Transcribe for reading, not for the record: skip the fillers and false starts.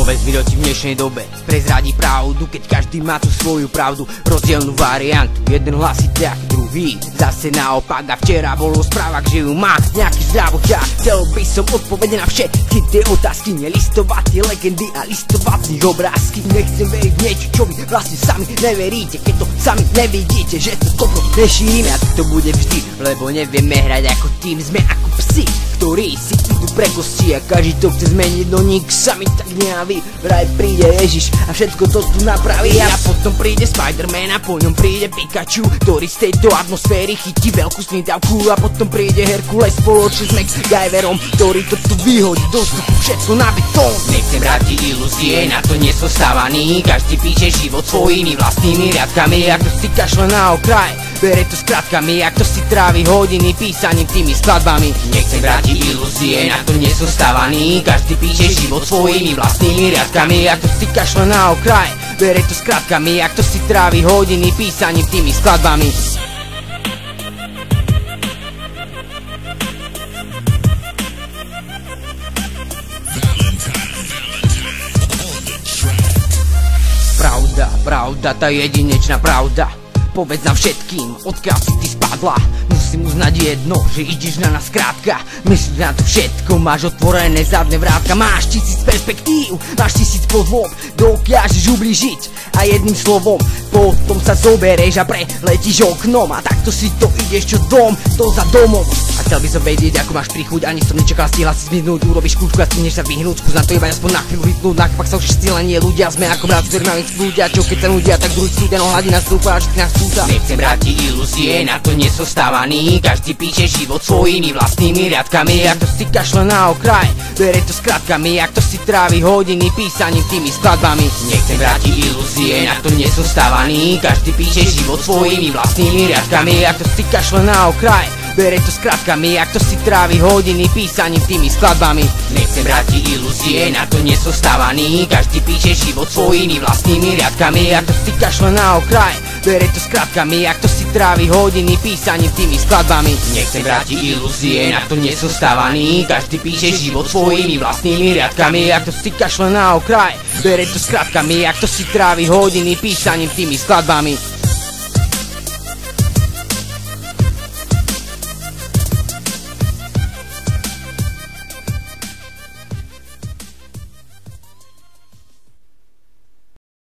Povedz mi, kto ti v dnešnej dobe prezradí pravdu, keď každý má tú svoju pravdu, rozdielnú variantu. Jeden hlasí tak, druhý zase naopak. A včera bolo v správach, že ju má nejaký zdravoťák. Chcel by som odpovede na všetky tie otázky, nelistovať tie legendy a listovať z nich obrázky. Nechcem veriť v niečo, čo vy vlastne sami neveríte, keď to sami nevidíte, že to toto nešírime. A to bude vždy, lebo nevieme hrať ako tým, sme ako psi, ktorí si idú pre kosti a každý to chce zmeniť, no nik sa mi tak nejaví. Vraj príde Ježiš a všetko to tu napraví. A potom príde Spider-Man a po ňom príde Pikachu, ktorý z tejto atmosféry chytí veľkú snidavku. A potom príde Herkules spoločne s MacGyverom, ktorý to tu vyhodí do vzduchu, všetko na betón. Nechcem vrátiť ilúzie, na to nie som stávaný. Každý píše život svojimi vlastnými riadkami, ak to si kašle na okraj, bere to skratkami, ak to si trávi hodiny písaním tými skladbami. Nechcem vrátiť ilúzie, na to nie som stávaný. Každý píše život svojimi vlastnými riadkami, ak to si kašle na okraj, bere to skratkami, ak to si trávi hodiny písaním tými skladbami. Pravda, pravda, tá jedinečná pravda. Povedz nám všetkým, odkiaľ si ty spadla. Musím uznať jedno, že ideš na nás krátka. Myslíš na to všetko, máš otvorené zadné vrátka. Máš 1000 perspektív, máš 1000 pozvod, dokážeš ublížiť. A jedným slovom, potom sa zoberieš a preletíš oknom. A takto si to ideš čo dom, to za domom. A chcel by som vedieť, ako máš príchuť, ani som nečakal, stihla si zmiznúť. Urobíš kľúčku a stihneš sa vyhnúť, skús na to iba aspoň na chvíľu vypnúť. Naopak sa už všetci len nie ľudia, sme ako mráz, ktorí majú ľudia, čo keď sa nudia, tak druhý studenou hladina stúpa, že nás túta. Nechcem vrátiť ilúzie, na to nie som stávaný. Každý píše život svojimi vlastnými riadkami, ak to si kašle na okraj, bere to skratkami, ak to si trávi hodiny písaním tými skladbami. Nechcem vrátiť ilúzie, na to nie som stávaný. Každý píše život svojimi vlastnými riadkami, ak to si kašle na okraj, bere to skratkami, ak to si trávi hodiny písaním tými skladbami. Nechcem vrátiť ilúzie, na to nie som stávaný. Každý píše život svojimi vlastnými riadkami, ak to si kašle na okraj, bere to skratkami, ak to si trávi hodiny písaním tými skladbami. Nechcem vrátiť ilúzie, na to nie som stávaný. Každý píše život svojimi vlastnými riadkami, ak to si kašle na okraj, bere to skratkami, ak to si trávi hodiny písaním tými skladbami.